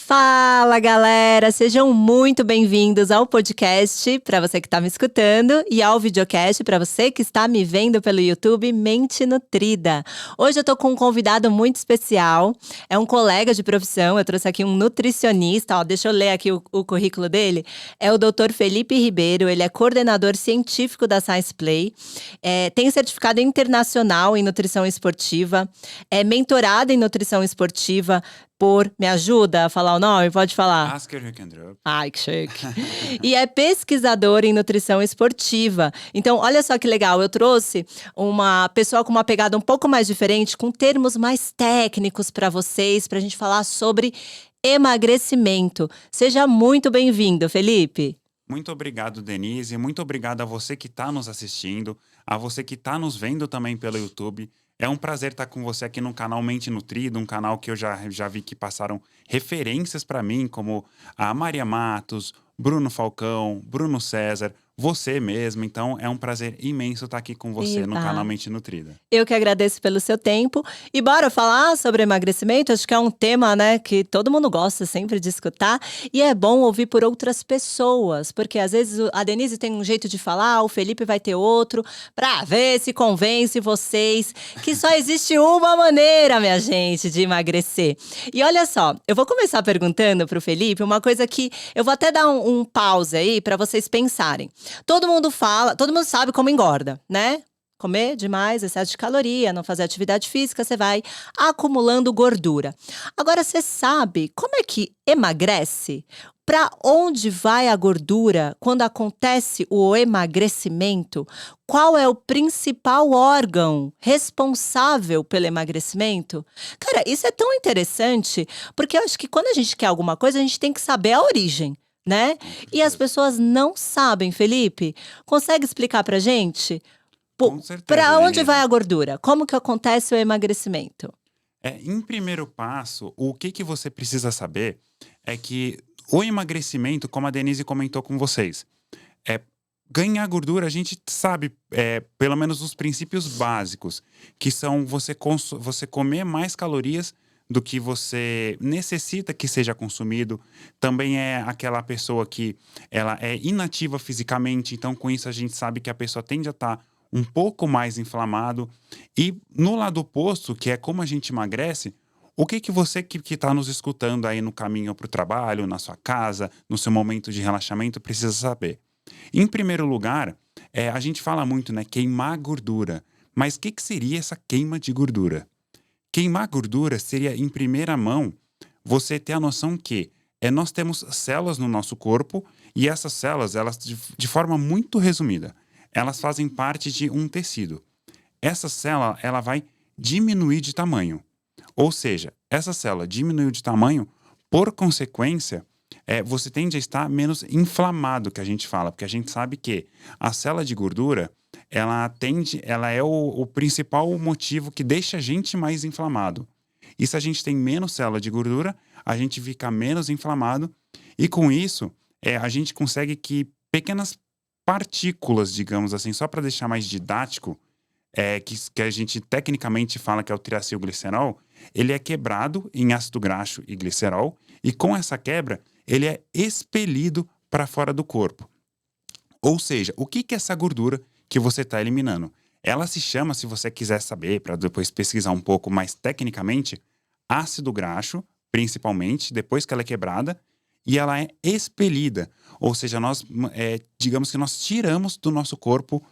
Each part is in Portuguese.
Fala, galera! Sejam muito bem-vindos ao podcast para você que está me escutando e ao videocast para você que está me vendo pelo YouTube Mente Nutrida. Hoje eu tô com um convidado muito especial, é um colega de profissão, eu trouxe aqui um nutricionista, ó, deixa eu ler aqui o currículo dele. É o Dr. Felipe Ribeiro, ele é coordenador científico da Science Play, tem certificado internacional em nutrição esportiva, é mentorado em nutrição esportiva, me ajuda a falar o nome? Pode falar. Asker Hukendrup. Ai, que chique. E é pesquisador em nutrição esportiva. Então, olha só que legal, eu trouxe uma pessoa com uma pegada um pouco mais diferente, com termos mais técnicos para vocês, para a gente falar sobre emagrecimento. Seja muito bem-vindo, Felipe. Muito obrigado, Denise. Muito obrigado a você que está nos assistindo, a você que está nos vendo também pelo YouTube. É um prazer estar com você aqui no canal Mente Nutrida, um canal que eu já vi que passaram referências para mim, como a Maria Matos, Bruno Falcão, Bruno César, você mesmo. Então, é um prazer imenso estar aqui com você no canal Mente Nutrida. Eu que agradeço pelo seu tempo. E bora falar sobre emagrecimento? Acho que é um tema, né, que todo mundo gosta sempre de escutar. E é bom ouvir por outras pessoas, porque às vezes a Denise tem um jeito de falar, o Felipe vai ter outro, pra ver se convence vocês que só existe uma maneira, minha gente, de emagrecer. E olha só, eu vou começar perguntando pro Felipe uma coisa que eu vou até dar um pause aí pra vocês pensarem. Todo mundo sabe como engorda, né? Comer demais, excesso de caloria, não fazer atividade física, você vai acumulando gordura. Agora, você sabe como é que emagrece? Para onde vai a gordura quando acontece o emagrecimento? Qual é o principal órgão responsável pelo emagrecimento? Cara, isso é tão interessante, porque eu acho que quando a gente quer alguma coisa, a gente tem que saber a origem, né? E as pessoas não sabem, Felipe. Consegue explicar pra gente? Com certeza, Para onde Denise. vai a gordura? Como que acontece o emagrecimento? Em primeiro passo, o que você precisa saber é que o emagrecimento, como a Denise comentou com vocês, ganhar gordura, a gente sabe, pelo menos os princípios básicos, que são você comer mais calorias do que você necessita que seja consumido. Também é aquela pessoa que ela é inativa fisicamente, então com isso a gente sabe que a pessoa tende a estar um pouco mais inflamado. E no lado oposto, que é como a gente emagrece, o que você que está nos escutando aí no caminho para o trabalho, na sua casa, no seu momento de relaxamento, precisa saber? Em primeiro lugar, a gente fala muito, né, queimar gordura. Mas o que seria essa queima de gordura? Queimar gordura seria, em primeira mão, você ter a noção que nós temos células no nosso corpo e essas células, elas de forma muito resumida, elas fazem parte de um tecido. Essa célula, ela vai diminuir de tamanho. Ou seja, essa célula diminuiu de tamanho, por consequência, você tende a estar menos inflamado, que a gente fala, porque a gente sabe que a célula de gordura, ela é o principal motivo que deixa a gente mais inflamado. E se a gente tem menos célula de gordura, a gente fica menos inflamado, e com isso, a gente consegue que pequenas partículas, digamos assim, só para deixar mais didático, que a gente tecnicamente fala que é o triacilglicerol, ele é quebrado em ácido graxo e glicerol, e com essa quebra, ele é expelido para fora do corpo. Ou seja, o que é essa gordura que você está eliminando? Ela se chama, se você quiser saber, para depois pesquisar um pouco mais tecnicamente, ácido graxo, principalmente, depois que ela é quebrada, e ela é expelida. Ou seja, digamos que nós tiramos do nosso corpo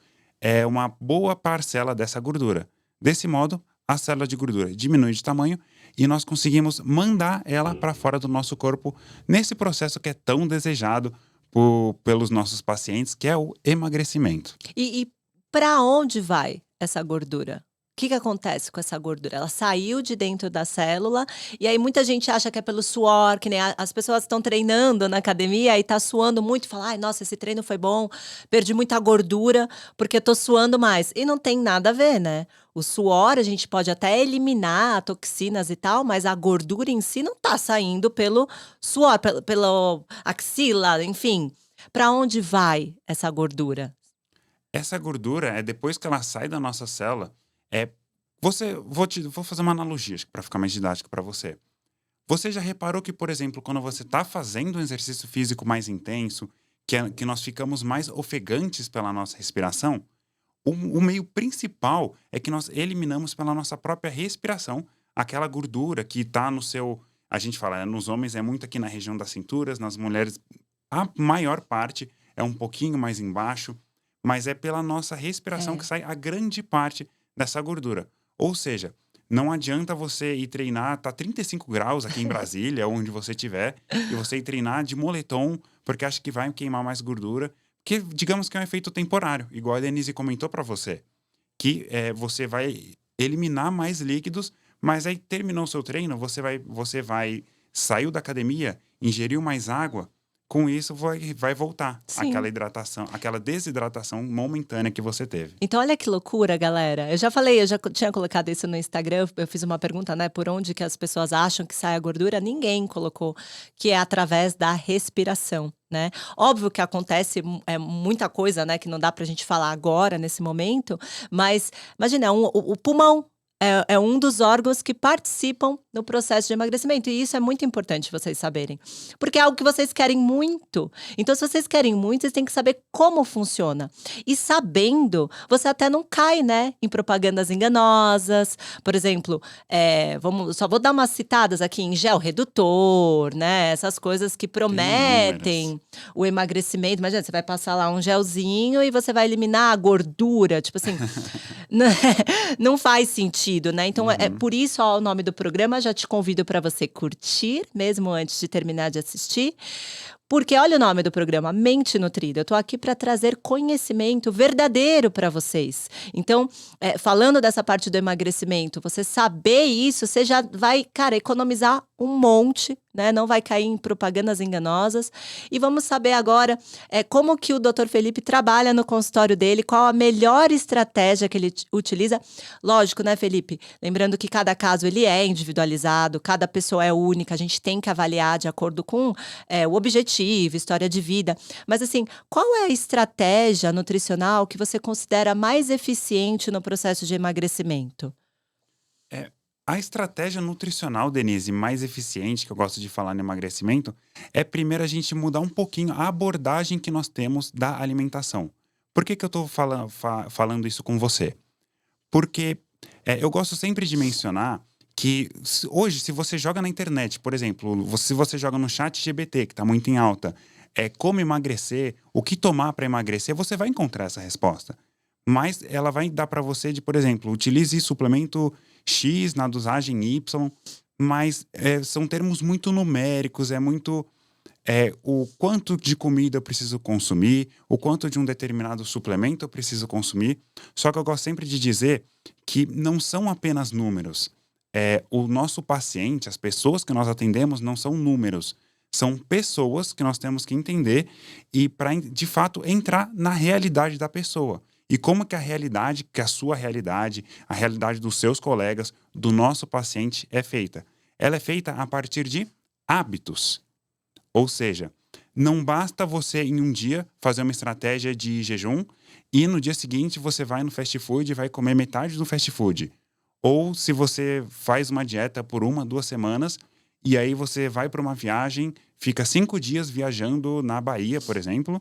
uma boa parcela dessa gordura. Desse modo, a célula de gordura diminui de tamanho e nós conseguimos mandar ela para fora do nosso corpo nesse processo que é tão desejado pelos nossos pacientes, que é o emagrecimento. E para onde vai essa gordura? O que acontece com essa gordura? Ela saiu de dentro da célula e aí muita gente acha que é pelo suor, que nem as pessoas estão treinando na academia e tá suando muito, fala, ai, nossa, esse treino foi bom, perdi muita gordura porque tô suando mais. E não tem nada a ver, né? O suor a gente pode até eliminar toxinas e tal, mas a gordura em si não tá saindo pelo suor, pelo axila, enfim. Para onde vai essa gordura? Essa gordura, depois que ela sai da nossa célula, vou fazer uma analogia para ficar mais didático para você. Você já reparou que, por exemplo, quando você está fazendo um exercício físico mais intenso, que nós ficamos mais ofegantes pela nossa respiração? O meio principal é que nós eliminamos pela nossa própria respiração aquela gordura que está no seu. A gente fala, nos homens é muito aqui na região das cinturas, nas mulheres, a maior parte é um pouquinho mais embaixo, mas é pela nossa respiração que É. sai a grande parte dessa gordura. Ou seja, não adianta você ir treinar, tá 35 graus aqui em Brasília, onde você estiver, e você ir treinar de moletom, porque acha que vai queimar mais gordura, que digamos que é um efeito temporário, igual a Denise comentou para você, que você vai eliminar mais líquidos, mas aí terminou o seu treino, você vai saiu da academia, ingeriu mais água, com isso vai voltar aquela Sim. hidratação, aquela desidratação momentânea que você teve. Então olha que loucura, galera. Eu já falei, eu já tinha colocado isso no Instagram, eu fiz uma pergunta, né, por onde que as pessoas acham que sai a gordura, ninguém colocou que é através da respiração, né. Óbvio que acontece muita coisa, né, que não dá pra gente falar agora, nesse momento, mas imagina, o pulmão é um dos órgãos que participam no processo de emagrecimento, e isso é muito importante vocês saberem, porque é algo que vocês querem muito. Então se vocês querem muito, vocês têm que saber como funciona. E sabendo, você até não cai, né, em propagandas enganosas. Por exemplo, só vou dar umas citadas aqui em gel redutor, né, essas coisas que Tem inúmeras. prometem o emagrecimento. Imagina, você vai passar lá um gelzinho e você vai eliminar a gordura, tipo assim, né, não faz sentido, né. Então é Uhum. por isso, ó, o nome do programa, já te convido para você curtir, mesmo antes de terminar de assistir. Porque olha o nome do programa, Mente Nutrida. Eu tô aqui para trazer conhecimento verdadeiro para vocês. Então, falando dessa parte do emagrecimento, você saber isso, você já vai, cara, economizar um monte, né, não vai cair em propagandas enganosas. E vamos saber agora, como que o Dr. Felipe trabalha no consultório dele, qual a melhor estratégia que ele utiliza. Lógico, né, Felipe? Lembrando que cada caso ele é individualizado, cada pessoa é única, a gente tem que avaliar de acordo com o objetivo, história de vida. Mas assim, qual é a estratégia nutricional que você considera mais eficiente no processo de emagrecimento? É, a estratégia nutricional, Denise, mais eficiente, que eu gosto de falar no emagrecimento, é primeiro a gente mudar um pouquinho a abordagem que nós temos da alimentação. Por que, que eu estou falando isso com você? Porque eu gosto sempre de mencionar que hoje, se você joga na internet, por exemplo, se você joga no chat GBT, que está muito em alta, como emagrecer, o que tomar para emagrecer, você vai encontrar essa resposta. Mas ela vai dar para você de, por exemplo, utilize suplemento X na dosagem Y, mas são termos muito numéricos, é muito o quanto de comida eu preciso consumir, o quanto de um determinado suplemento eu preciso consumir. Só que eu gosto sempre de dizer que não são apenas números. O nosso paciente, as pessoas que nós atendemos, não são números. São pessoas que nós temos que entender e, para de fato, entrar na realidade da pessoa. E como que a realidade, que a sua realidade, a realidade dos seus colegas, do nosso paciente é feita? Ela é feita a partir de hábitos. Ou seja, não basta você em um dia fazer uma estratégia de jejum e no dia seguinte você vai no fast food e vai comer metade do fast food. Ou se você faz uma dieta por 1, 2 semanas e aí você vai para uma viagem, fica 5 dias viajando na Bahia, por exemplo,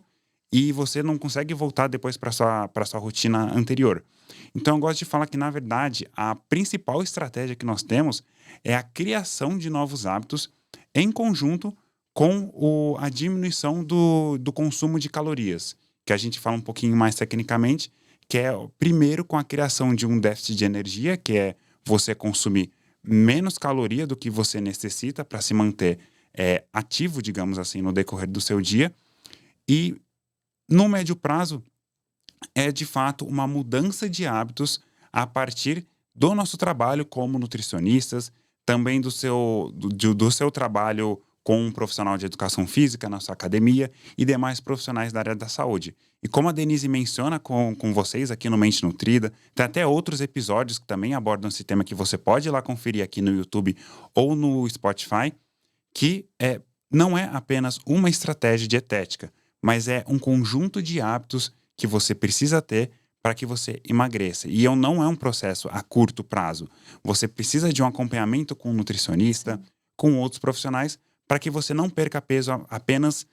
e você não consegue voltar depois para sua rotina anterior. Então eu gosto de falar que, na verdade, a principal estratégia que nós temos é a criação de novos hábitos em conjunto com a diminuição do consumo de calorias, que a gente fala um pouquinho mais tecnicamente, que é primeiro com a criação de um déficit de energia, que é você consumir menos caloria do que você necessita para se manter ativo, digamos assim, no decorrer do seu dia. E no médio prazo, é de fato uma mudança de hábitos a partir do nosso trabalho como nutricionistas, também do seu trabalho com um profissional de educação física na sua academia e demais profissionais da área da saúde. E como a Denise menciona com vocês aqui no Mente Nutrida, tem até outros episódios que também abordam esse tema que você pode ir lá conferir aqui no YouTube ou no Spotify, que não é apenas uma estratégia dietética, mas é um conjunto de hábitos que você precisa ter para que você emagreça. E não é um processo a curto prazo. Você precisa de um acompanhamento com um nutricionista, Sim. com outros profissionais para que você não perca peso apenas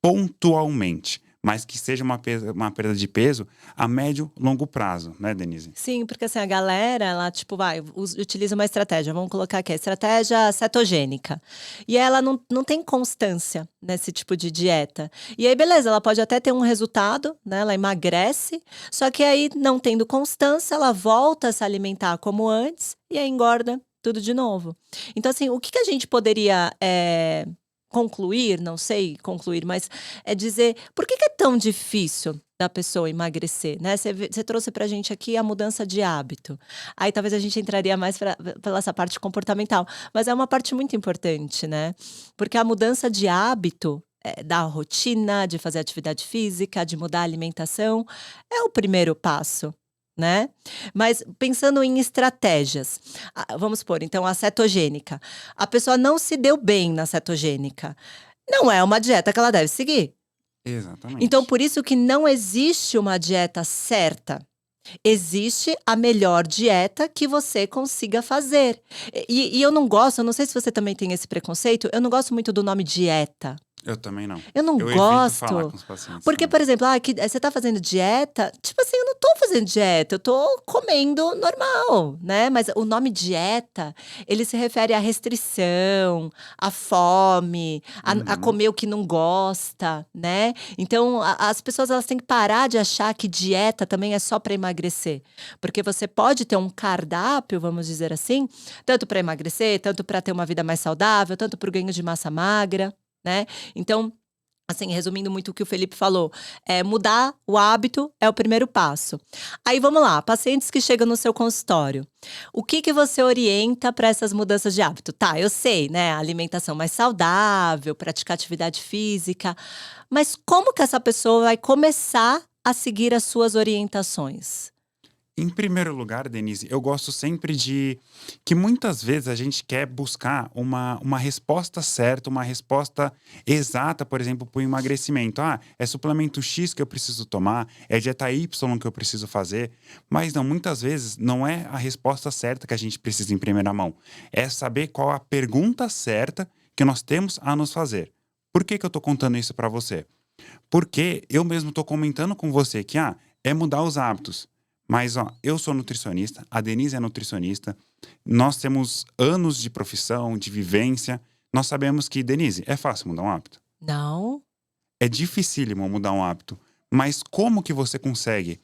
pontualmente, mas que seja uma perda de peso a médio, longo prazo, né, Denise? Sim, porque assim, a galera, ela tipo, utiliza uma estratégia, vamos colocar aqui, a estratégia cetogênica. E ela não tem constância nesse tipo de dieta. E aí, beleza, ela pode até ter um resultado, né? Ela emagrece, só que aí, não tendo constância, ela volta a se alimentar como antes e aí engorda tudo de novo. Então, assim, o que que a gente poderia concluir, não sei concluir, mas é dizer por que que é tão difícil da pessoa emagrecer, né? Você trouxe pra gente aqui a mudança de hábito. Aí talvez a gente entraria mais pela essa parte comportamental, mas é uma parte muito importante, né? Porque a mudança de hábito, da rotina, de fazer atividade física, de mudar a alimentação, é o primeiro passo, né? Mas pensando em estratégias, vamos supor, então a cetogênica. A pessoa não se deu bem na cetogênica. Não é uma dieta que ela deve seguir. Então, Exatamente. por isso que não existe uma dieta certa. Existe a melhor dieta que você consiga fazer. E eu não gosto, eu não sei se você também tem esse preconceito, eu não gosto muito do nome dieta. Eu também não. Eu não Eu evito falar gosto. com os pacientes Porque, também. por exemplo, você tá fazendo dieta, tipo assim, eu não tô fazendo dieta, eu tô comendo normal, né? Mas o nome dieta, ele se refere à restrição, à fome, a Uhum. comer o que não gosta, né? Então, as pessoas elas têm que parar de achar que dieta também é só para emagrecer. Porque você pode ter um cardápio, vamos dizer assim, tanto para emagrecer, tanto para ter uma vida mais saudável, tanto para o ganho de massa magra, né? Então, assim, resumindo muito o que o Felipe falou, mudar o hábito é o primeiro passo. Aí vamos lá, pacientes que chegam no seu consultório. O que que você orienta para essas mudanças de hábito? Tá, eu sei, né? Alimentação mais saudável, praticar atividade física, mas como que essa pessoa vai começar a seguir as suas orientações? Em primeiro lugar, Denise, eu gosto sempre de que muitas vezes a gente quer buscar uma resposta certa, uma resposta exata, por exemplo, para o emagrecimento. Ah, é suplemento X que eu preciso tomar, é dieta Y que eu preciso fazer. Mas não, muitas vezes não é a resposta certa que a gente precisa em primeira mão. É saber qual a pergunta certa que nós temos a nos fazer. Por que que eu estou contando isso para você? Porque eu mesmo estou comentando com você que é mudar os hábitos. Mas eu sou nutricionista, a Denise é nutricionista, nós temos anos de profissão, de vivência. Nós sabemos que, Denise, é fácil mudar um hábito. Não? É dificílimo mudar um hábito. Mas como que você consegue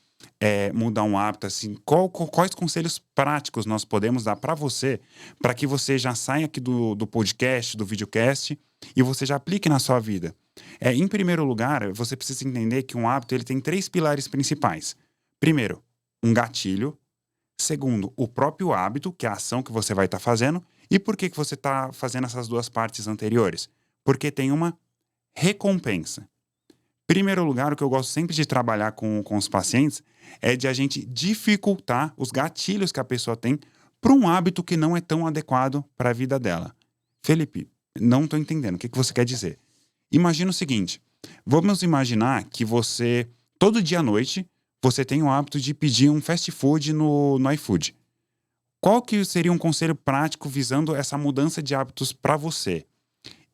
mudar um hábito? Assim, quais conselhos práticos nós podemos dar para você, para que você já saia aqui do podcast, do videocast, e você já aplique na sua vida? Em primeiro lugar, você precisa entender que um hábito ele tem 3 pilares principais. Primeiro, um gatilho. Segundo, o próprio hábito, que é a ação que você vai estar fazendo. E por que você está fazendo essas duas partes anteriores? Porque tem uma recompensa. Primeiro lugar, o que eu gosto sempre de trabalhar com os pacientes é de a gente dificultar os gatilhos que a pessoa tem para um hábito que não é tão adequado para a vida dela. Felipe, não estou entendendo. O que você quer dizer? Imagina o seguinte. Vamos imaginar que você, todo dia à noite, você tem o hábito de pedir um fast food no iFood. Qual que seria um conselho prático visando essa mudança de hábitos para você?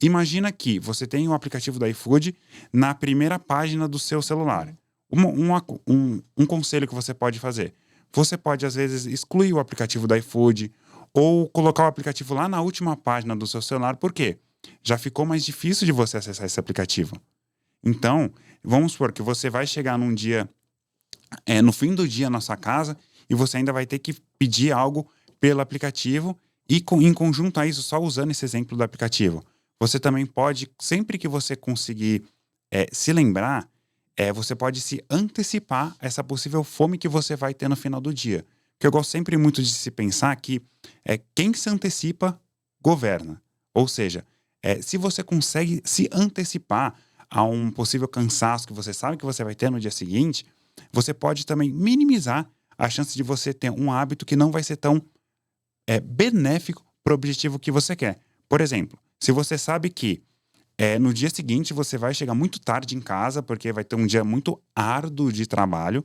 Imagina que você tem o aplicativo do iFood na primeira página do seu celular. Um conselho que você pode fazer. Você pode, às vezes, excluir o aplicativo do iFood ou colocar o aplicativo lá na última página do seu celular. Por quê? Já ficou mais difícil de você acessar esse aplicativo. Então, vamos supor que você vai chegar num dia, no fim do dia na sua casa, e você ainda vai ter que pedir algo pelo aplicativo e em conjunto a isso, só usando esse exemplo do aplicativo. Você também pode, sempre que você conseguir se lembrar, você pode se antecipar a essa possível fome que você vai ter no final do dia. Porque eu gosto sempre muito de se pensar que quem se antecipa, governa. Ou seja, se você consegue se antecipar a um possível cansaço que você sabe que você vai ter no dia seguinte, você pode também minimizar a chance de você ter um hábito que não vai ser tão benéfico para o objetivo que você quer. Por exemplo, se você sabe que no dia seguinte você vai chegar muito tarde em casa, porque vai ter um dia muito árduo de trabalho,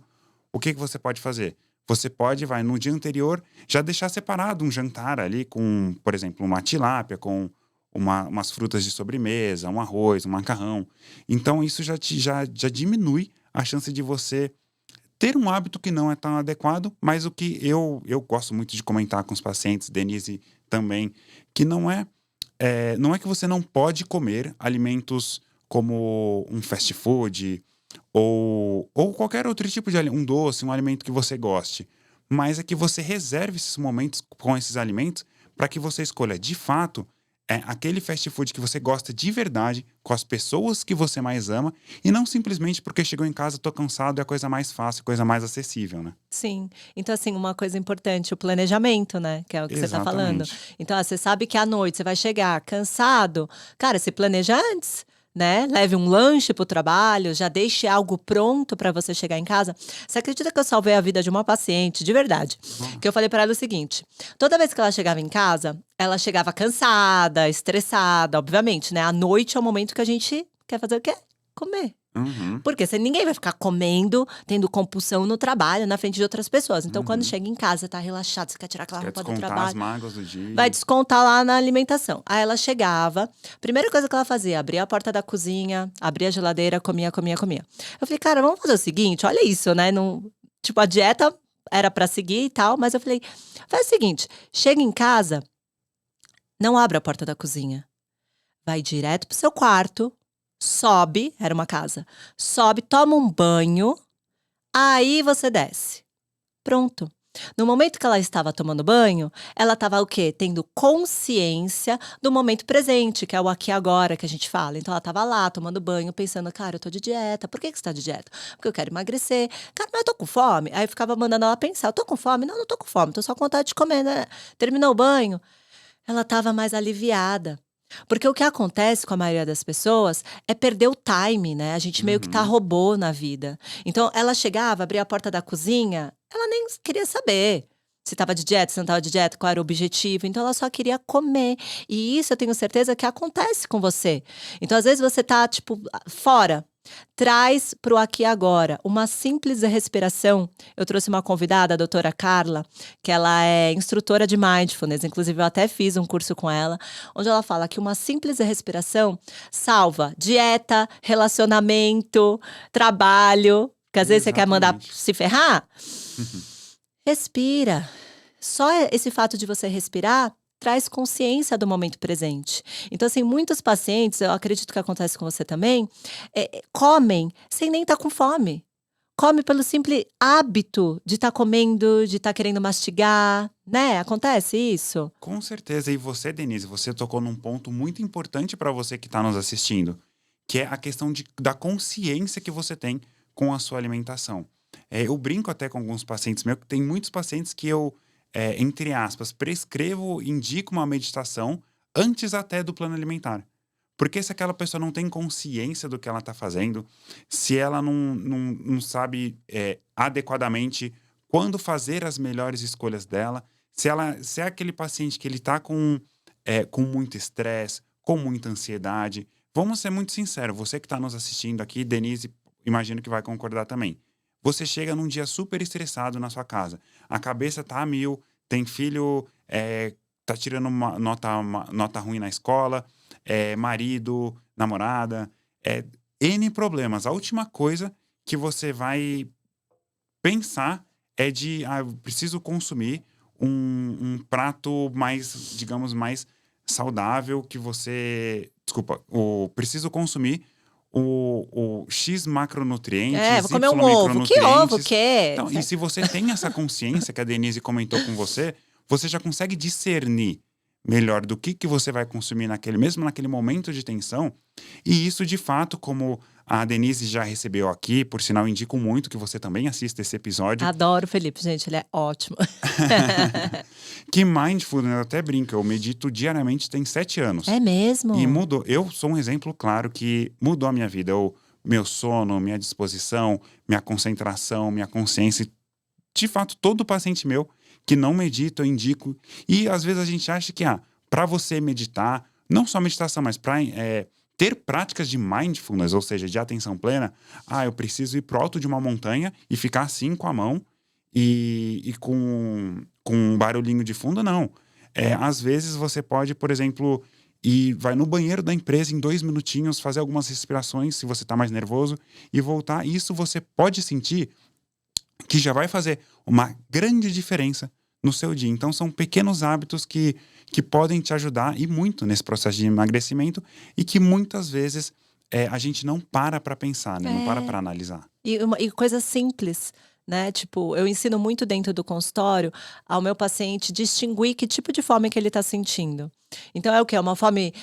o que você pode fazer? Você pode, no dia anterior, já deixar separado um jantar ali com, por exemplo, uma tilápia, com umas frutas de sobremesa, um arroz, um macarrão. Então, isso já diminui a chance de você ter um hábito que não é tão adequado, mas o que eu gosto muito de comentar com os pacientes, Denise também, que não é que você não pode comer alimentos como um fast food ou qualquer outro tipo de um doce, um alimento que você goste. Mas é que você reserve esses momentos com esses alimentos para que você escolha de fato aquele fast food que você gosta de verdade, com as pessoas que você mais ama, e não simplesmente porque chegou em casa, tô cansado, é a coisa mais fácil, coisa mais acessível, né? Sim. Então, assim, uma coisa importante, o planejamento, né? Que é o que você tá falando. Exatamente. Então, você sabe que à noite você vai chegar cansado. Cara, se planeja antes, né? Leve um lanche pro trabalho, já deixe algo pronto para você chegar em casa. Você acredita que eu salvei a vida de uma paciente, de verdade? Que eu Nossa. falei para ela o seguinte: toda vez que ela chegava em casa, ela chegava cansada, estressada, obviamente, né? À noite é o momento que a gente quer fazer o quê? Comer. Uhum, Porque ninguém vai ficar comendo, tendo compulsão no trabalho, na frente de outras pessoas. Então, quando uhum. chega em casa, tá relaxado, você quer tirar aquela Quer roupa do descontar as trabalho, mágoas do vai dia. descontar lá na alimentação. Aí ela chegava, primeira coisa que ela fazia, abria a porta da cozinha, abria a geladeira, comia, comia, comia. Eu falei, cara, vamos fazer o seguinte, olha isso, né? Não, tipo, a dieta era pra seguir e tal, mas eu falei, faz o seguinte, chega em casa, não abre a porta da cozinha. Vai direto pro seu quarto, sobe, era uma casa, sobe, toma um banho. Aí você desce. Pronto. No momento que ela estava tomando banho, ela estava o quê? Tendo consciência do momento presente, que é o aqui e agora que a gente fala. Então ela estava lá tomando banho, pensando, cara, eu tô de dieta. Por que que você tá de dieta? Porque eu quero emagrecer. Cara, mas eu tô com fome. Aí eu ficava mandando ela pensar, eu tô com fome? Não, não tô com fome, tô só com vontade de comer, né? Terminou o banho, ela estava mais aliviada. Porque o que acontece com a maioria das pessoas é perder o time, né? A gente meio que tá Uhum. robô na vida. Então, ela chegava, abria a porta da cozinha, ela nem queria saber se estava de dieta, se não estava de dieta, qual era o objetivo. Então, ela só queria comer. E isso eu tenho certeza que acontece com você. Então, às vezes você tá, tipo, fora. Traz para o aqui e agora uma simples respiração. Eu trouxe uma convidada, a doutora Carla, que ela é instrutora de mindfulness. Inclusive, eu até fiz um curso com ela, onde ela fala que uma simples respiração salva dieta, relacionamento, trabalho. Que às vezes você quer mandar Exatamente. se ferrar. Uhum. Respira. Só esse fato de você respirar traz consciência do momento presente. Então, assim, muitos pacientes, eu acredito que acontece com você também, comem sem nem estar com fome. Come pelo simples hábito de estar comendo, de estar querendo mastigar, né? Acontece isso? Com certeza. E você, Denise, você tocou num ponto muito importante para você que está nos assistindo, que é a questão da consciência que você tem com a sua alimentação. Eu brinco até com alguns pacientes meus, que tem muitos pacientes que eu, entre aspas, prescrevo, indico uma meditação antes até do plano alimentar. Porque se aquela pessoa não tem consciência do que ela está fazendo, se ela não sabe adequadamente quando fazer as melhores escolhas dela, se é aquele paciente que ele está com muito estresse, com muita ansiedade, vamos ser muito sinceros, você que está nos assistindo aqui, Denise, imagino que vai concordar também. Você chega num dia super estressado na sua casa, a cabeça tá a mil, tem filho, tá tirando uma nota ruim na escola, marido, namorada, N problemas. A última coisa que você vai pensar eu preciso consumir um prato mais, digamos, mais saudável que você. Desculpa, preciso consumir o X É, vou macronutrientes, comer um Y ovo. Que ovo micronutrientes. que é? Então, e se você tem essa consciência que a Denise comentou com você, você já consegue discernir melhor do que você vai consumir mesmo naquele momento de tensão. E isso, de fato, como a Denise já recebeu aqui, por sinal, indico muito que você também assista esse episódio. Adoro o Felipe, gente, ele é ótimo. Que mindfulness, eu até brinco, eu medito diariamente tem 7 anos. É E mesmo? mudou. Eu sou um exemplo claro que mudou a minha vida. Meu sono, minha disposição, minha concentração, minha consciência. De fato, todo paciente meu que não medita, eu indico. E às vezes a gente acha que, para você meditar, não só meditação, mas para ter práticas de mindfulness, ou seja, de atenção plena, eu preciso ir pro alto de uma montanha e ficar assim com a mão e com um barulhinho de fundo, não. Às vezes você pode, por exemplo, vai no banheiro da empresa em 2 minutinhos, fazer algumas respirações, se você está mais nervoso, e voltar. Isso você pode sentir que já vai fazer uma grande diferença no seu dia. Então, são pequenos hábitos que podem te ajudar e muito nesse processo de emagrecimento e que muitas vezes a gente não para pensar, né? Não para analisar. E coisa simples, né? Tipo, eu ensino muito dentro do consultório ao meu paciente distinguir que tipo de fome que ele tá sentindo. Então, é o quê? É uma fome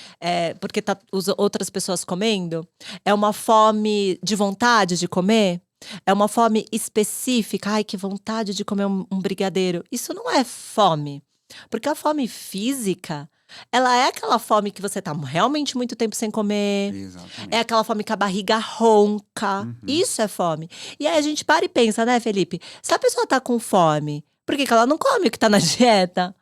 porque tá outras pessoas comendo? É uma fome de vontade de comer? É uma fome específica? Ai, que vontade de comer um brigadeiro. Isso não é fome. Porque a fome física, ela é aquela fome que você tá realmente muito tempo sem comer. Exatamente. É aquela fome que a barriga ronca. Isso é fome. E aí a gente para e pensa, né, Felipe? Se a pessoa tá com fome, por que ela não come o que tá na dieta?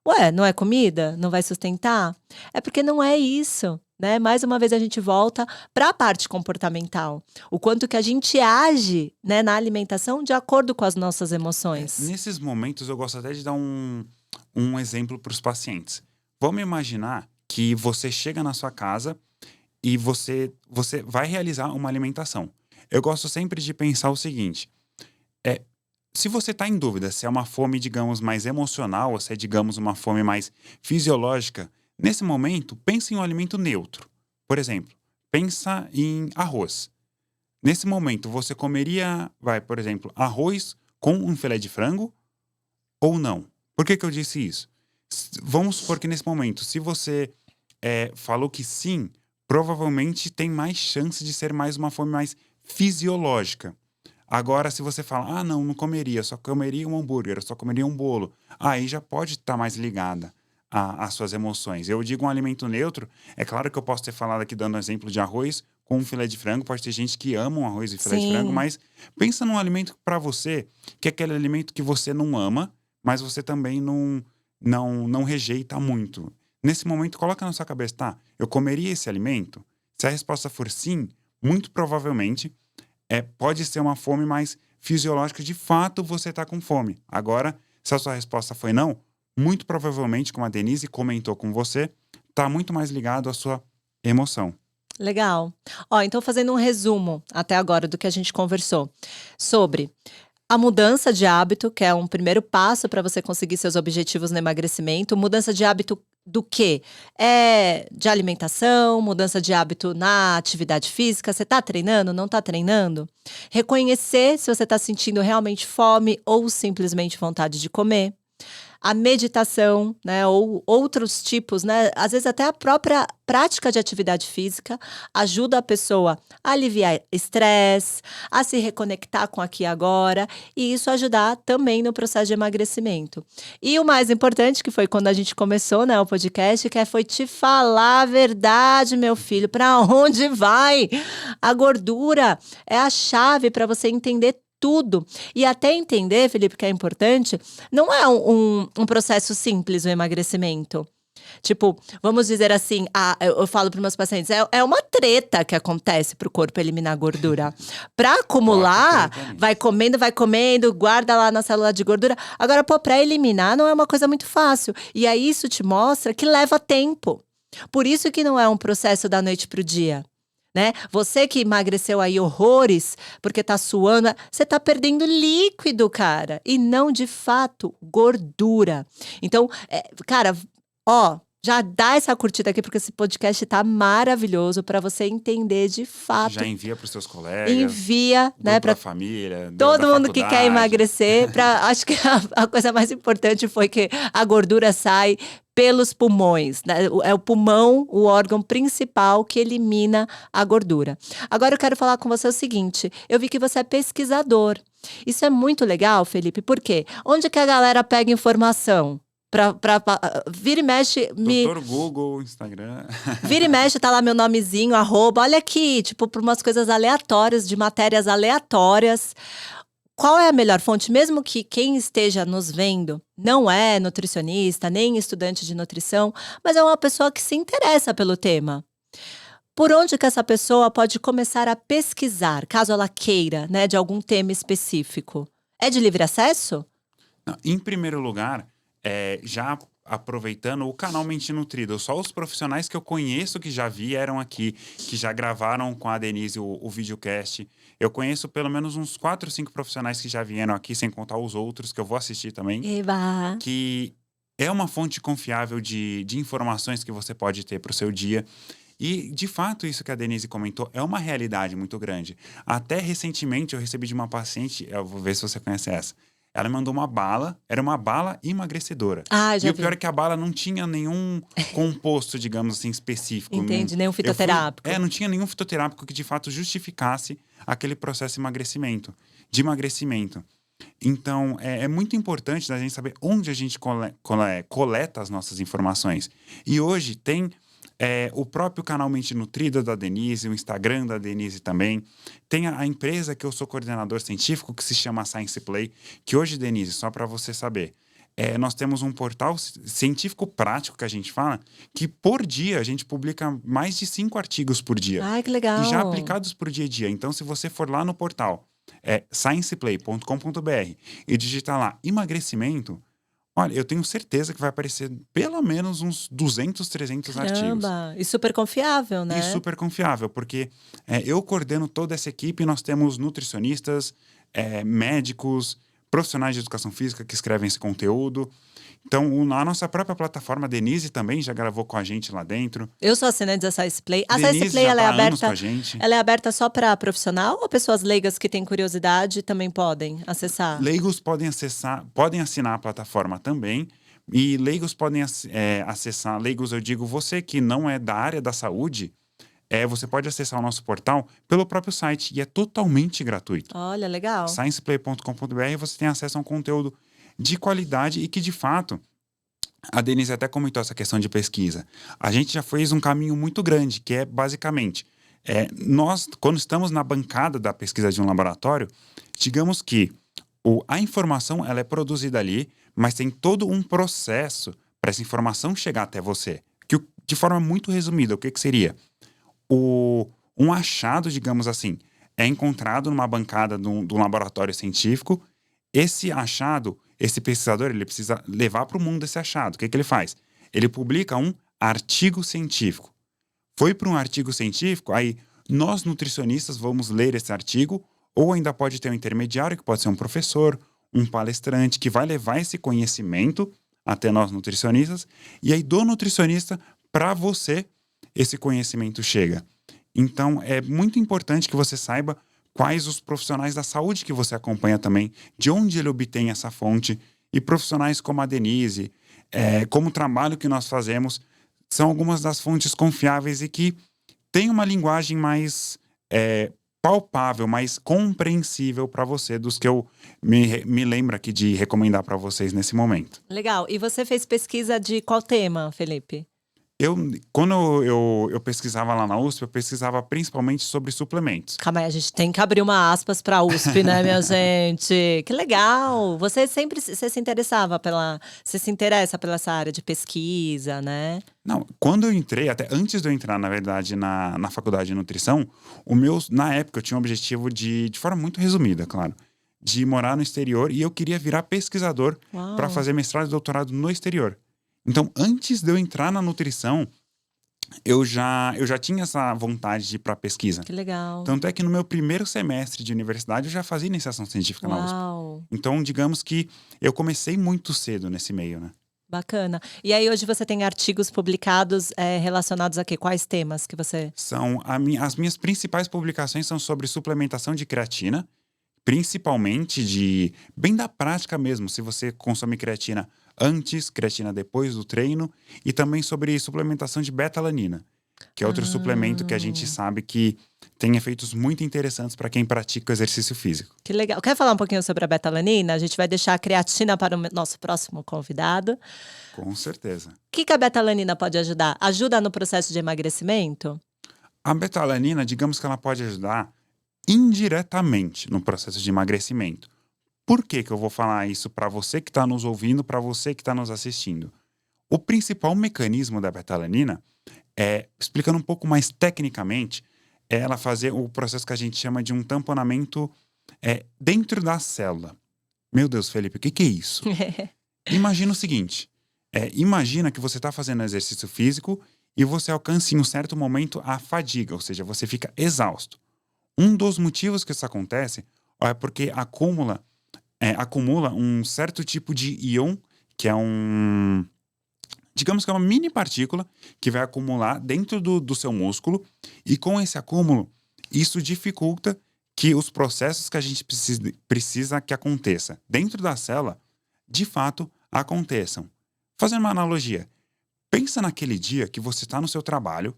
Ué, não é comida? Não vai sustentar? É porque não é isso, né? Mais uma vez a gente volta para a parte comportamental. O quanto que a gente age, né, na alimentação de acordo com as nossas emoções. Nesses momentos, eu gosto até de dar um exemplo para os pacientes. Vamos imaginar que você chega na sua casa e você vai realizar uma alimentação. Eu gosto sempre de pensar o seguinte: se você está em dúvida se é uma fome, digamos, mais emocional ou se é, digamos, uma fome mais fisiológica, nesse momento, pense em um alimento neutro. Por exemplo, pensa em arroz. Nesse momento, você comeria, por exemplo, arroz com um filé de frango ou não? Por que eu disse isso? Vamos supor que nesse momento, se você falou que sim, provavelmente tem mais chance de ser mais uma fome mais fisiológica. Agora, se você fala, não comeria, só comeria um hambúrguer, só comeria um bolo, aí já pode estar mais ligada às suas emoções. Eu digo um alimento neutro, é claro que eu posso ter falado aqui dando um exemplo de arroz com um filé de frango, pode ter gente que ama um arroz e filé de frango, mas pensa num alimento para você, que é aquele alimento que você não ama, mas você também não rejeita muito. Nesse momento, coloca na sua cabeça, eu comeria esse alimento? Se a resposta for sim, muito provavelmente pode ser uma fome mais fisiológica, de fato você está com fome. Agora, se a sua resposta foi não, muito provavelmente, como a Denise comentou com você, está muito mais ligado à sua emoção. Legal. Então fazendo um resumo até agora do que a gente conversou sobre a mudança de hábito, que é um primeiro passo para você conseguir seus objetivos no emagrecimento. Mudança de hábito do quê? De alimentação, mudança de hábito na atividade física. Você está treinando? Não está treinando? Reconhecer se você está sentindo realmente fome ou simplesmente vontade de comer. A meditação, né, ou outros tipos, né, às vezes até a própria prática de atividade física ajuda a pessoa a aliviar estresse, a se reconectar com aqui e agora, e isso ajudar também no processo de emagrecimento. E o mais importante, que foi quando a gente começou, né, o podcast, foi te falar a verdade, meu filho, para onde vai? A gordura é a chave para você entender tudo. E até entender, Felipe, que é importante, não é um processo simples o emagrecimento. Tipo, vamos dizer assim, eu falo para meus pacientes, é uma treta que acontece para o corpo eliminar gordura. Para acumular, vai comendo, guarda lá na célula de gordura. Agora, para eliminar não é uma coisa muito fácil. E aí isso te mostra que leva tempo. Por isso que não é um processo da noite pro dia. Né? Você que emagreceu aí horrores porque tá suando, você tá perdendo líquido, cara, e não de fato gordura. Então, cara, já dá essa curtida aqui porque esse podcast tá maravilhoso para você entender de fato. Já envia para os seus colegas. Envia, né, para a família, todo mundo que quer emagrecer. Acho que a coisa mais importante foi que a gordura sai pelos pulmões, né? É o pulmão, o órgão principal que elimina a gordura. Agora eu quero falar com você o seguinte, eu vi que você é pesquisador. Isso é muito legal, Felipe, por quê? Onde que a galera pega informação? Vira e mexe… Doutor Google, Instagram. Vira e mexe, tá lá meu nomezinho, @, olha aqui, tipo, por umas coisas aleatórias, de matérias aleatórias. Qual é a melhor fonte? Mesmo que quem esteja nos vendo não é nutricionista, nem estudante de nutrição, mas é uma pessoa que se interessa pelo tema. Por onde que essa pessoa pode começar a pesquisar, caso ela queira, né, de algum tema específico? É de livre acesso? Não, em primeiro lugar, já aproveitando o canal Mente Nutrida, só os profissionais que eu conheço que já vieram aqui, que já gravaram com a Denise o videocast. Eu conheço pelo menos uns 4 ou 5 profissionais que já vieram aqui, sem contar os outros que eu vou assistir também, Eba! que é uma fonte confiável de informações que você pode ter para o seu dia. E, de fato, isso que a Denise comentou é uma realidade muito grande. Até recentemente eu recebi de uma paciente, eu vou ver se você conhece essa. Ela me mandou uma bala, era uma bala emagrecedora. Ah, E já o pior vi. é que a bala não tinha nenhum composto, digamos assim, específico. Entendi, nenhum Eu fui, fitoterápico. não tinha nenhum fitoterápico que de fato justificasse aquele processo de emagrecimento. Então, é muito importante a gente saber onde a gente coleta as nossas informações. E hoje tem o próprio canal Mente Nutrida da Denise, o Instagram da Denise também. Tem a empresa que eu sou coordenador científico, que se chama Science Play, que hoje, Denise, só para você saber, nós temos um portal científico prático que a gente fala, que por dia a gente publica mais de 5 artigos por dia. Ai, que E já legal. aplicados por dia a dia. Então, se você for lá no portal scienceplay.com.br e digitar lá emagrecimento, olha, eu tenho certeza que vai aparecer pelo menos uns 200, 300 artigos. Caramba! E super confiável, E né? super confiável, porque eu coordeno toda essa equipe, nós temos nutricionistas, médicos, profissionais de educação física que escrevem esse conteúdo. Então, a nossa própria plataforma, a Denise também já gravou com a gente lá dentro. Eu sou assinante da Science Play. A Science Denise Play, já ela é tá há anos com aberta, a gente. ela é aberta só para profissional ou pessoas leigas que têm curiosidade também podem acessar? Leigos podem acessar, podem assinar a plataforma também. E leigos podem acessar. Leigos, eu digo, você que não é da área da saúde, você pode acessar o nosso portal pelo próprio site e é totalmente gratuito. Olha, legal. scienceplay.com.br você tem acesso a um conteúdo de qualidade e que, de fato, a Denise até comentou essa questão de pesquisa. A gente já fez um caminho muito grande, que é basicamente, nós, quando estamos na bancada da pesquisa de um laboratório, digamos que a informação ela é produzida ali, mas tem todo um processo para essa informação chegar até você. Que, de forma muito resumida, o que seria? Um achado, digamos assim, é encontrado numa bancada de um laboratório científico. Esse achado, esse pesquisador, ele precisa levar para o mundo esse achado. O que ele faz? Ele publica um artigo científico. Foi para um artigo científico, aí nós nutricionistas vamos ler esse artigo, ou ainda pode ter um intermediário, que pode ser um professor, um palestrante, que vai levar esse conhecimento até nós nutricionistas, e aí do nutricionista para você esse conhecimento chega. Então, é muito importante que você saiba quais os profissionais da saúde que você acompanha também, de onde ele obtém essa fonte, e profissionais como a Denise, como o trabalho que nós fazemos, são algumas das fontes confiáveis e que têm uma linguagem mais palpável, mais compreensível para você, dos que eu me lembro aqui de recomendar para vocês nesse momento. Legal. E você fez pesquisa de qual tema, Felipe? Quando eu pesquisava lá na USP, eu pesquisava principalmente sobre suplementos. Calma aí, a gente tem que abrir uma aspas pra USP, né, minha gente? Que legal! Você se interessava você se interessa pela essa área de pesquisa, né? Não, quando eu entrei, até antes de eu entrar, na verdade, na faculdade de nutrição, na época eu tinha um objetivo de forma muito resumida, claro, de morar no exterior e eu queria virar pesquisador para Uau! fazer mestrado e doutorado no exterior. Então, antes de eu entrar na nutrição, eu já tinha essa vontade de ir para pesquisa. Que legal! Tanto é que no meu primeiro semestre de universidade eu já fazia iniciação científica na USP. Uau! Então, digamos que eu comecei muito cedo nesse meio, né? Bacana. E aí hoje você tem artigos publicados relacionados a quê? Quais temas que você… As minhas principais publicações são sobre suplementação de creatina, principalmente bem da prática mesmo, se você consome creatina antes, creatina depois do treino, e também sobre suplementação de beta-alanina, que é outro suplemento que a gente sabe que tem efeitos muito interessantes para quem pratica o exercício físico. Que legal. Quer falar um pouquinho sobre a beta-alanina? A gente vai deixar a creatina para o nosso próximo convidado. Com certeza. O que a beta-alanina pode ajudar? Ajuda no processo de emagrecimento? A beta-alanina, digamos que ela pode ajudar indiretamente no processo de emagrecimento. Por que eu vou falar isso para você que está nos ouvindo, para você que está nos assistindo? O principal mecanismo da beta-alanina explicando um pouco mais tecnicamente, é ela fazer o processo que a gente chama de um tamponamento dentro da célula. Meu Deus, Felipe, o que que é isso? Imagina o seguinte, imagina que você está fazendo exercício físico e você alcança em um certo momento a fadiga, ou seja, você fica exausto. Um dos motivos que isso acontece é porque acumula um certo tipo de íon, que é digamos que é uma mini partícula que vai acumular dentro do seu músculo, e com esse acúmulo, isso dificulta que os processos que a gente precisa que aconteça dentro da célula, de fato, aconteçam. Fazendo uma analogia, pensa naquele dia que você está no seu trabalho,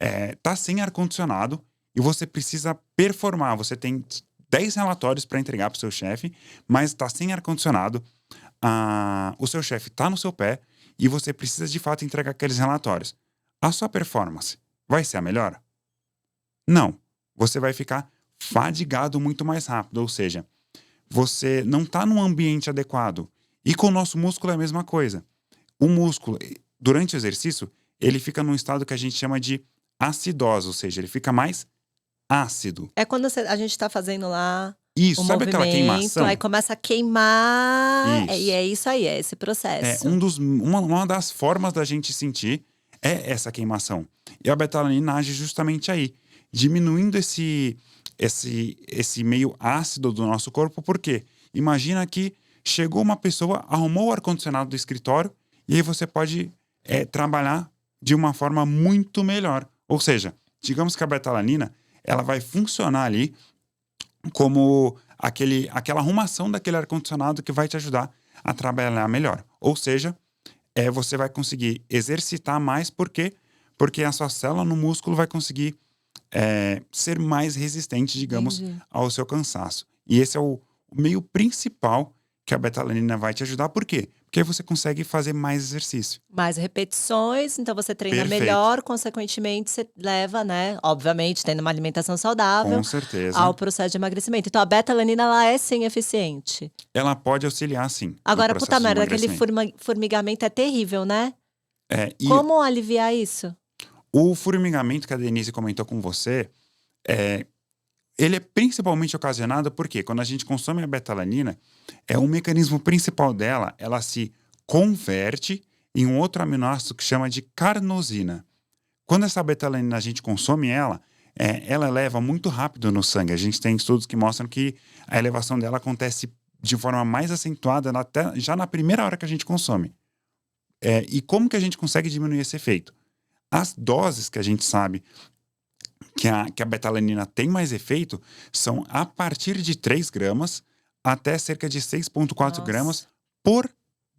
está sem ar-condicionado e você precisa performar. Você tem 10 relatórios para entregar para o seu chefe, mas está sem ar-condicionado, o seu chefe está no seu pé e você precisa de fato entregar aqueles relatórios. A sua performance vai ser a melhor? Não. Você vai ficar fadigado muito mais rápido, ou seja, você não está num ambiente adequado. E com o nosso músculo é a mesma coisa. O músculo, durante o exercício, ele fica num estado que a gente chama de acidose, ou seja, ele fica mais ácido. É quando a gente tá fazendo lá Isso, o sabe aquela movimento, queimação? aí começa a queimar. E Isso. é isso aí, é esse processo. Uma das formas da gente sentir é essa queimação. E a betalanina age justamente aí, diminuindo esse meio ácido do nosso corpo. Por quê? Imagina que chegou uma pessoa, arrumou o ar-condicionado do escritório e aí você pode trabalhar de uma forma muito melhor. Ou seja, digamos que a betalanina ela vai funcionar ali como aquela arrumação daquele ar-condicionado que vai te ajudar a trabalhar melhor. Ou seja, você vai conseguir exercitar mais, por quê? Porque a sua célula no músculo vai conseguir ser mais resistente, digamos, Entendi. ao seu cansaço. E esse é o meio principal que a betalanina vai te ajudar. Por quê? Porque aí você consegue fazer mais exercício. Mais repetições, então você treina Perfeito. melhor, consequentemente você leva, né, obviamente, tendo uma alimentação saudável, Com certeza. ao processo de emagrecimento. Então a betalanina, ela é sim eficiente. Ela pode auxiliar, sim, no Agora, processo puta de merda, aquele emagrecimento. formigamento é terrível, né? E Como aliviar isso? o formigamento que a Denise comentou com você, ele é principalmente ocasionado porque quando a gente consome a betalanina, um mecanismo principal dela, ela se converte em um outro aminoácido que chama de carnosina. Quando essa betalanina a gente consome ela eleva muito rápido no sangue. A gente tem estudos que mostram que a elevação dela acontece de forma mais acentuada já na primeira hora que a gente consome. E como que a gente consegue diminuir esse efeito? As doses que a gente sabe que a betalanina tem mais efeito são a partir de 3 gramas até cerca de 6,4 gramas por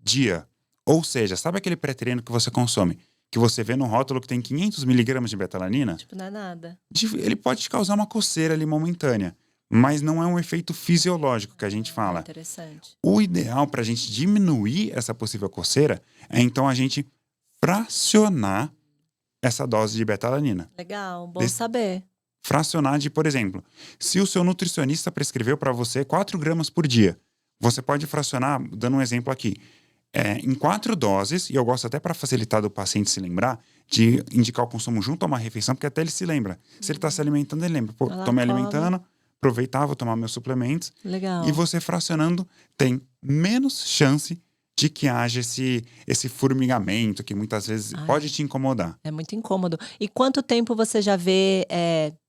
dia. Ou seja, sabe aquele pré-treino que você consome, que você vê no rótulo que tem 500 miligramas de betalanina? Tipo, não é nada. Ele pode te causar uma coceira ali momentânea, mas não é um efeito fisiológico que a gente fala. Interessante. O ideal para a gente diminuir essa possível coceira é então a gente fracionar essa dose de betalanina. Legal, bom saber. Fracionar de, por exemplo, se o seu nutricionista prescreveu para você 4 gramas por dia, você pode fracionar, dando um exemplo aqui, em 4 doses, e eu gosto até para facilitar do paciente se lembrar, de indicar o consumo junto a uma refeição, porque até ele se lembra. Se ele está se alimentando, ele lembra. Pô, tô me alimentando, aproveitar, vou tomar meus suplementos. Legal. E você fracionando tem menos chance de que haja esse formigamento que muitas vezes pode te incomodar. É muito incômodo. E quanto tempo você já vê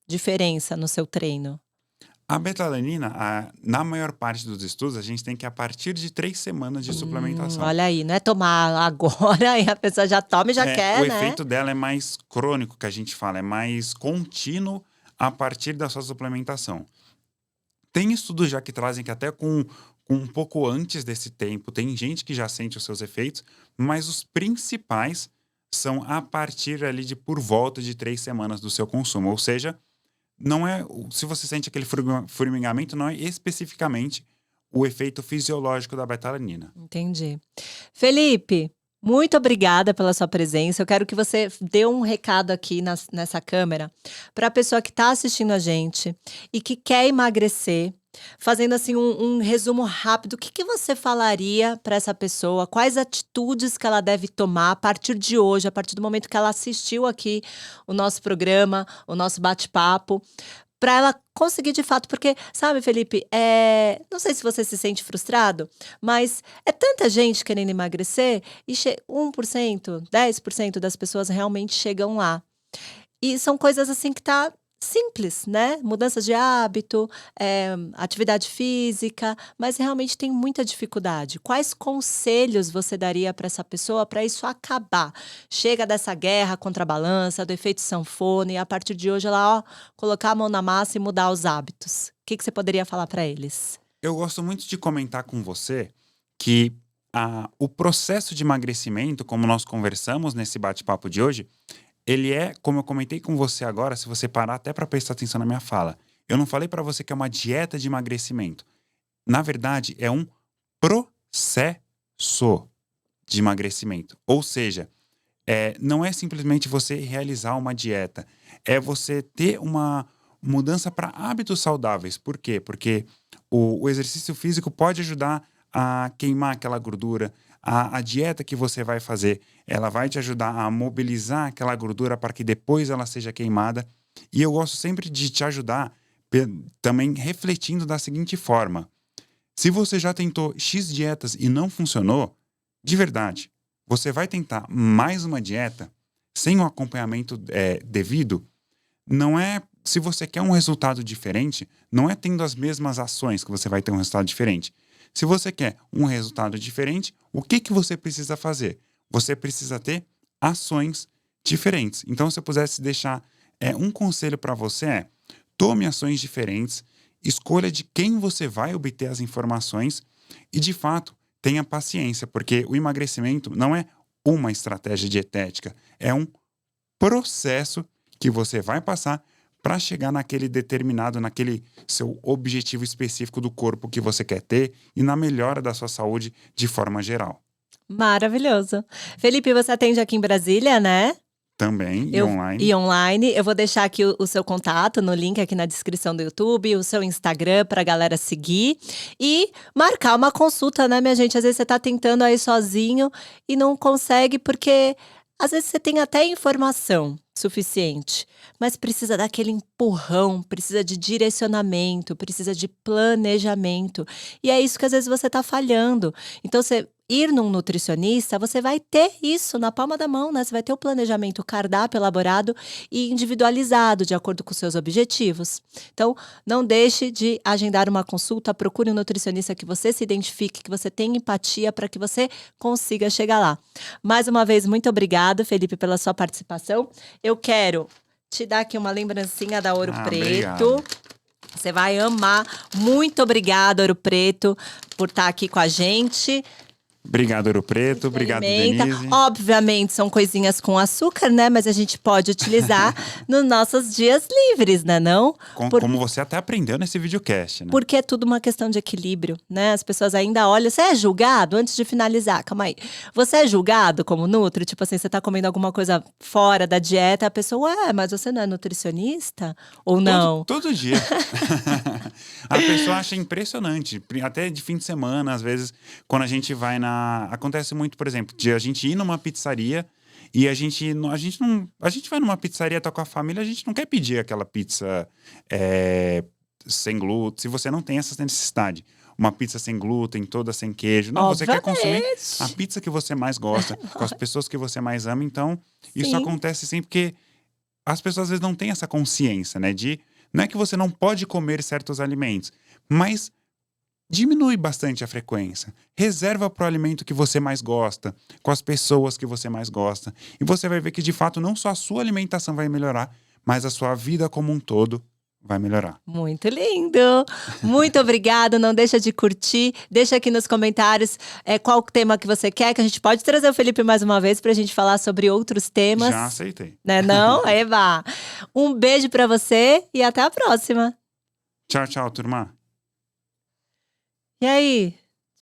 diferença no seu treino? A betalanina, na maior parte dos estudos, a gente tem que a partir de 3 semanas de suplementação. Olha aí, não é tomar agora e a pessoa já toma e já quer, o né? efeito dela é mais crônico, que a gente fala, é mais contínuo a partir da sua suplementação. Tem estudos já que trazem que até com um pouco antes desse tempo, tem gente que já sente os seus efeitos, mas os principais são a partir ali de por volta de 3 semanas do seu consumo. Ou seja, não é, se você sente aquele formigamento, não é especificamente o efeito fisiológico da betalanina. Entendi. Felipe, muito obrigada pela sua presença. Eu quero que você dê um recado aqui nessa câmera para a pessoa que está assistindo a gente e que quer emagrecer. Fazendo assim um resumo rápido, o que você falaria para essa pessoa? Quais atitudes que ela deve tomar a partir de hoje, a partir do momento que ela assistiu aqui o nosso programa, o nosso bate-papo, Pra ela conseguir de fato, porque, sabe, Felipe, não sei se você se sente frustrado, mas é tanta gente querendo emagrecer e 1%, 10% das pessoas realmente chegam lá. E são coisas assim que tá simples, né? Mudança de hábito, atividade física, mas realmente tem muita dificuldade. Quais conselhos você daria para essa pessoa para isso acabar? Chega dessa guerra contra a balança, do efeito sanfona, e a partir de hoje ela, ó, colocar a mão na massa e mudar os hábitos. O que você poderia falar para eles? Eu gosto muito de comentar com você que o processo de emagrecimento, como nós conversamos nesse bate-papo de hoje, ele é, como eu comentei com você agora, se você parar até para prestar atenção na minha fala. Eu não falei para você que é uma dieta de emagrecimento. Na verdade, é um processo de emagrecimento. Ou seja, não é simplesmente você realizar uma dieta. É você ter uma mudança para hábitos saudáveis. Por quê? Porque o exercício físico pode ajudar a queimar aquela gordura. A dieta que você vai fazer, ela vai te ajudar a mobilizar aquela gordura para que depois ela seja queimada. E eu gosto sempre de te ajudar também refletindo da seguinte forma. Se você já tentou X dietas e não funcionou, de verdade, você vai tentar mais uma dieta sem o acompanhamento devido, não é. Se você quer um resultado diferente, não é tendo as mesmas ações que você vai ter um resultado diferente. Se você quer um resultado diferente, o que você precisa fazer? Você precisa ter ações diferentes. Então, se eu pudesse deixar um conselho para você tome ações diferentes, escolha de quem você vai obter as informações e, de fato, tenha paciência, porque o emagrecimento não é uma estratégia dietética, é um processo que você vai passar para chegar naquele seu objetivo específico do corpo que você quer ter e na melhora da sua saúde de forma geral. Maravilhoso. Felipe, você atende aqui em Brasília, né? Também, e Eu online. e online. Eu vou deixar aqui o seu contato no link aqui na descrição do YouTube, o seu Instagram pra galera seguir e marcar uma consulta, né, minha gente? Às vezes você tá tentando aí sozinho e não consegue, porque às vezes você tem até informação suficiente, mas precisa daquele empurrão, precisa de direcionamento, precisa de planejamento. E é isso que às vezes você tá falhando. Então você ir num nutricionista, você vai ter isso na palma da mão, né? Você vai ter o planejamento, o cardápio elaborado e individualizado, de acordo com os seus objetivos. Então, não deixe de agendar uma consulta, procure um nutricionista que você se identifique, que você tenha empatia para que você consiga chegar lá. Mais uma vez, muito obrigado, Felipe, pela sua participação. Eu quero te dar aqui uma lembrancinha da Ouro Preto. Obrigado. Você vai amar. Muito obrigada, Ouro Preto, por estar aqui com a gente. Obrigado, Ouro Preto. Obrigado, Experimenta. Denise. Obviamente, são coisinhas com açúcar, né? Mas a gente pode utilizar nos nossos dias livres, né? Não? Como você até aprendeu nesse videocast, né? Porque é tudo uma questão de equilíbrio, né? As pessoas ainda olham. Você é julgado? Antes de finalizar, calma aí. Você é julgado como nutri? Tipo assim, você tá comendo alguma coisa fora da dieta, a pessoa, ué, mas você não é nutricionista? Ou não? Todo dia. A pessoa acha impressionante. Até de fim de semana, às vezes, quando a gente vai Acontece muito, por exemplo, de a gente ir numa pizzaria e a gente vai numa pizzaria, tá com a família, a gente não quer pedir aquela pizza sem glúten, se você não tem essa necessidade. Uma pizza sem glúten, toda sem queijo. Não, você quer consumir a pizza que você mais gosta, com as pessoas que você mais ama. Então, isso acontece sempre porque as pessoas às vezes não têm essa consciência, né? Não é que você não pode comer certos alimentos, mas diminui bastante a frequência. Reserva para o alimento que você mais gosta, com as pessoas que você mais gosta. E você vai ver que, de fato, não só a sua alimentação vai melhorar, mas a sua vida como um todo vai melhorar. Muito lindo! Muito obrigada, não deixa de curtir. Deixa aqui nos comentários qual tema que você quer, que a gente pode trazer o Felipe mais uma vez pra gente falar sobre outros temas. Já aceitei. Né não? Eba! Um beijo pra você e até a próxima! Tchau, tchau, turma. E aí?